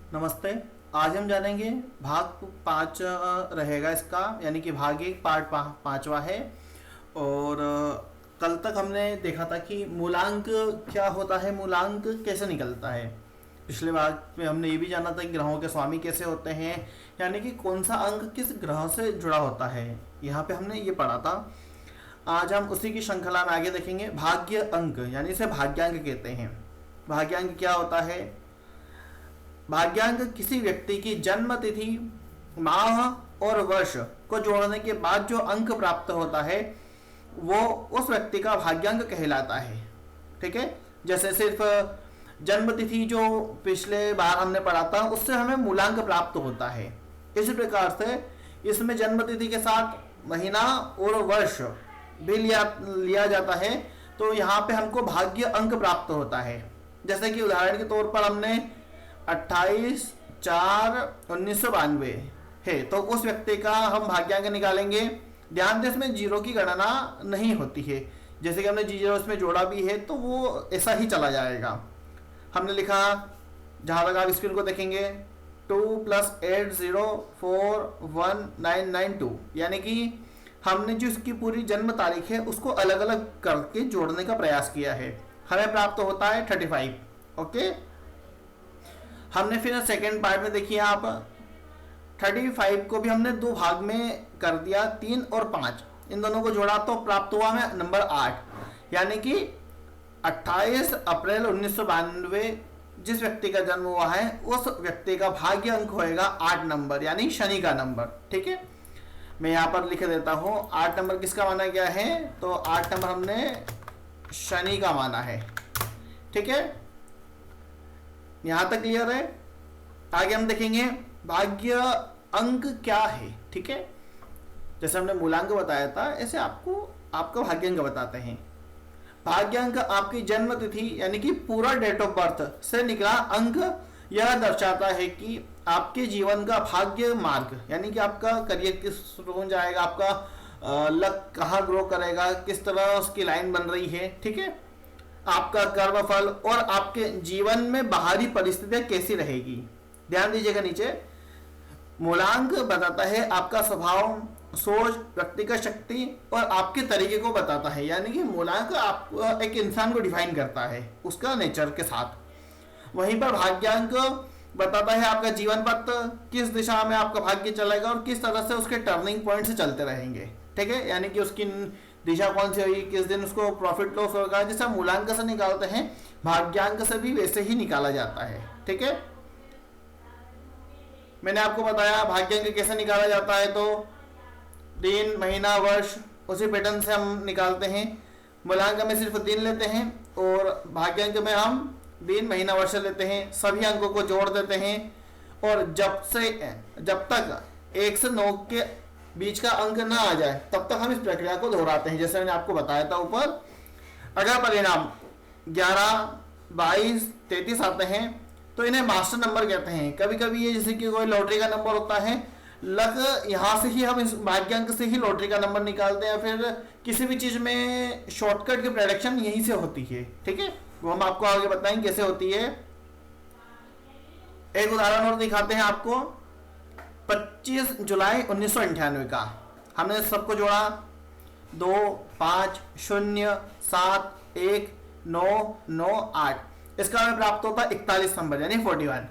नमस्ते। आज हम जानेंगे भाग 5 रहेगा इसका, यानी कि भाग 1 पार्ट 5वां है। और कल तक हमने देखा था कि मूलांक क्या होता है, मूलांक कैसे निकलता है। पिछले भाग में हमने ये भी जाना था कि ग्रहों के स्वामी कैसे होते हैं, यानी कि कौन सा अंक किस ग्रह से जुड़ा होता है। यहाँ पे हमने ये पढ़ा था। आज हम उसी की श्रृंखला में आगे देखेंगे भाग्य अंक, यानी इसे भाग्यांक कहते हैं। भाग्यांक क्या होता है? भाग्यांक किसी व्यक्ति की जन्म तिथि, माह और वर्ष को जोड़ने के बाद जो अंक प्राप्त होता है वो उस व्यक्ति का भाग्यांक कहलाता है। ठीक है, जैसे सिर्फ जन्म तिथि जो पिछले बार हमने पढ़ा था उससे हमें मूलांक प्राप्त होता है। इसी प्रकार से इसमें जन्म तिथि के साथ महीना और वर्ष भी लिया जाता है, तो यहाँ पे हमको भाग्य अंक प्राप्त होता है। जैसे कि उदाहरण के तौर पर हमने 28/4/1992 है, तो उस व्यक्ति का हम भाग्यांक निकालेंगे। ध्यान दें इसमें जीरो की गणना नहीं होती है, जैसे कि हमने जीरो इसमें जोड़ा भी है तो वो ऐसा ही चला जाएगा। हमने लिखा, जहां तक आप स्क्रीन को देखेंगे, 2 + 8041992, यानी कि हमने जो इसकी पूरी जन्म तारीख है उसको अलग अलग करके जोड़ने का प्रयास किया है। हमें प्राप्त होता है 35। ओके, हमने फिर सेकेंड पार्ट में देखिए आप 35 को भी हमने दो भाग में कर दिया, 3 और 5, इन दोनों को जोड़ा तो प्राप्त हुआ हमें नंबर 8, यानी कि 28 अप्रैल 1992 जिस व्यक्ति का जन्म हुआ है उस व्यक्ति का भाग्य अंक होएगा 8 नंबर, यानी शनि का नंबर। ठीक है, मैं यहाँ पर लिख देता हूँ 8 नंबर किसका माना गया है, तो 8 नंबर हमने शनि का माना है। ठीक है, यहां तक क्लियर है। आगे हम देखेंगे भाग्य अंक क्या है। ठीक है, जैसे हमने मूलांक बताया था ऐसे आपको आपका भाग्यांक बताते हैं। भाग्यांक आपकी जन्म तिथि यानी कि पूरा डेट ऑफ बर्थ से निकला अंक यह दर्शाता है कि आपके जीवन का भाग्य मार्ग, यानी कि आपका करियर किस रोज जाएगा, आपका लक कहाँ ग्रो करेगा, किस तरह उसकी लाइन बन रही है। ठीक है, आपका कर्मफल और आपके जीवन में बाहरी परिस्थितियां कैसी रहेगी। ध्यान दीजिएगा, नीचे मूलांक बताता है आपका स्वभाव, सोच, व्यक्तिगत शक्ति और आपके तरीके को बताता है, यानी कि मूलांक आप एक इंसान को डिफाइन करता है उसका नेचर के साथ। वहीं पर भाग्यांक बताता है आपका जीवन पथ, किस दिशा में आपका भाग्य चलेगा और किस तरह से उसके टर्निंग पॉइंट से चलते रहेंगे। ठीक है, यानी कि उसकी दिशा कौन सी होगी, किस दिन उसको प्रॉफिट लॉस होगा, जैसा मूलांक से निकालते हैं भाग्यांक से भी वैसे ही निकाला जाता है। ठीक है, मैंने आपको बताया भाग्यांक कैसे निकाला जाता है, तो दिन, महीना, वर्ष उसी पैटर्न से हम निकालते हैं। मूलांक में सिर्फ दिन लेते हैं और भाग्यांक में हम दिन, महीना, वर्ष लेते हैं, सभी अंकों को जोड़ देते हैं और जब तक 1 से 9 के बीच का अंक ना आ जाए तब तक हम इस प्रक्रिया को दोहराते हैं, जैसे मैंने आपको बताया था ऊपर। अगर परिणाम 11, 22, 33 आते हैं तो इन्हें मास्टर नंबर कहते हैं। कभी कभी ये जैसे कि कोई लॉटरी का नंबर होता है, लक यहाँ से ही हम इस भाग्यांक से ही लॉटरी का नंबर निकालते हैं, फिर किसी भी चीज में शॉर्टकट की प्रेडिक्शन यहीं से होती है। ठीक है, वो हम आपको आगे बताएंगे कैसे होती है। एक उदाहरण और दिखाते हैं आपको, 25 जुलाई 1998 का हमने सबको जोड़ा, 2, 5, 0, 7, 1, 9, 9, 8, इसका हमें प्राप्त होता है 41 नंबर, यानी 41।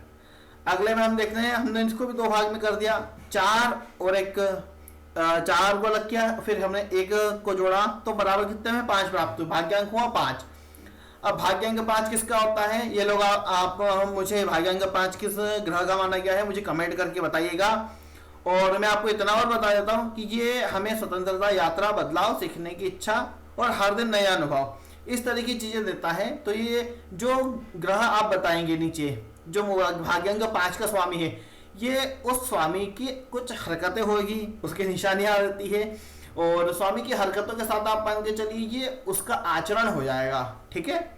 अगले में हम देखते हैं, हमने इसको भी दो भाग में कर दिया, 4 और 1, 4 को लग किया, फिर हमने 1 को जोड़ा तो बराबर कितने में 5 प्राप्त हुआ, भाग्यांक हुआ 5। अब भाग्यांक 5 किसका होता है, ये लोग आप मुझे भाग्यांक 5 किस ग्रह का माना गया है मुझे कमेंट करके बताइएगा। और मैं आपको इतना और बता देता हूँ कि ये हमें स्वतंत्रता, यात्रा, बदलाव, सीखने की इच्छा और हर दिन नया अनुभव, इस तरह की चीजें देता है। तो ये जो ग्रह आप बताएंगे नीचे, जो भाग्यांक 5 का स्वामी है, ये उस स्वामी की कुछ हरकतें होगी, उसकी निशानियां रहती है और स्वामी की हरकतों के साथ आप मान के चलिए ये उसका आचरण हो जाएगा। ठीक है,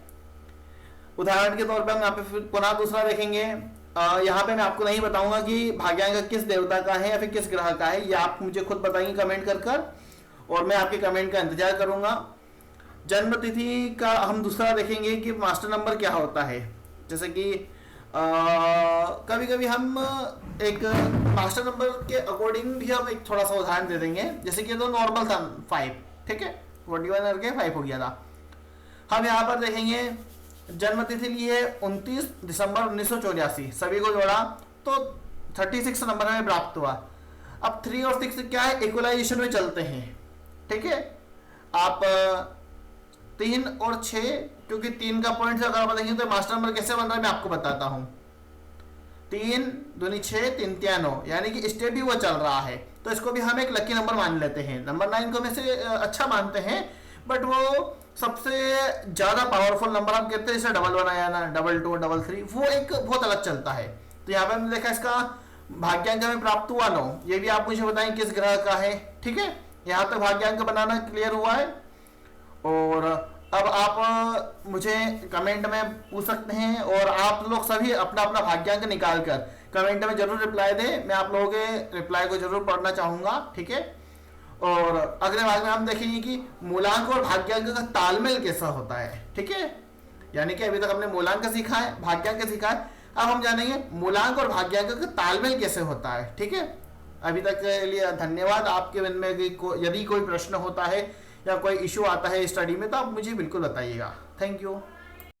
उदाहरण के तौर पर हम यहाँ पे पुनः दूसरा देखेंगे। यहाँ पे मैं आपको नहीं बताऊंगा कि भाग्यांक किस देवता का है या फिर किस ग्रह का है, ये आप मुझे खुद बताएंगे कमेंट कर और मैं आपके कमेंट का इंतजार करूंगा। जन्म तिथि का हम दूसरा देखेंगे कि मास्टर नंबर क्या होता है, जैसे कि कभी कभी हम एक मास्टर नंबर के अकॉर्डिंग भी हम एक थोड़ा सा उदाहरण दे देंगे। जैसे कि तो नॉर्मल था 5, ठीक है, 41 करके 5 हो गया था। हम यहाँ पर देखेंगे जन्म तिथि ली है 29 दिसंबर 1984, सभी को जोड़ा तो 36 नंबर हमें प्राप्त हुआ। अब 3 और 6 क्या है, इक्वलाइजेशन में चलते हैं, ठीक है। आप 3 और 6, क्योंकि 3 का पॉइंट से अगर आप देखेंगे तो मास्टर नंबर कैसे बन रहा है मैं आपको बताता हूँ। 3 दूनी 6, 3 तिया 9, यानी कि स्टेडी वो चल रहा है, तो इसको भी हम एक लकी नंबर मान लेते हैं। नंबर 9 को वैसे अच्छा मानते हैं, बट वो सबसे ज्यादा पावरफुल नंबर हम कहते हैं, जैसे डबल 1 आया ना, डबल 2, डबल 3, वो एक बहुत अलग चलता है। तो यहाँ पे हमने देखा इसका भाग्यांक हमें प्राप्त हुआ 9। ये भी आप मुझे बताएं किस ग्रह का है, ठीक है। यहाँ तक भाग्यांक बनाना क्लियर हुआ है। और अब आप मुझे कमेंट में पूछ सकते हैं, और आप लोग सभी अपना अपना भाग्यांक निकाल कर कमेंट में जरूर रिप्लाई दें। मैं आप लोगों के रिप्लाई को जरूर पढ़ना चाहूंगा, ठीक है। और अगले भाग में हम देखेंगे कि मूलांक और भाग्यांक का तालमेल कैसा होता है, ठीक है। यानी कि अभी तक हमने मूलांक सीखा है, भाग्यांक सीखा है, अब हम जानेंगे मूलांक और भाग्यांक का तालमेल कैसे होता है, ठीक है। अभी तक के लिए धन्यवाद। आपके मन में यदि कोई प्रश्न होता है या कोई इशू आता है स्टडी में तो आप मुझे बिल्कुल बताइएगा। Thank you.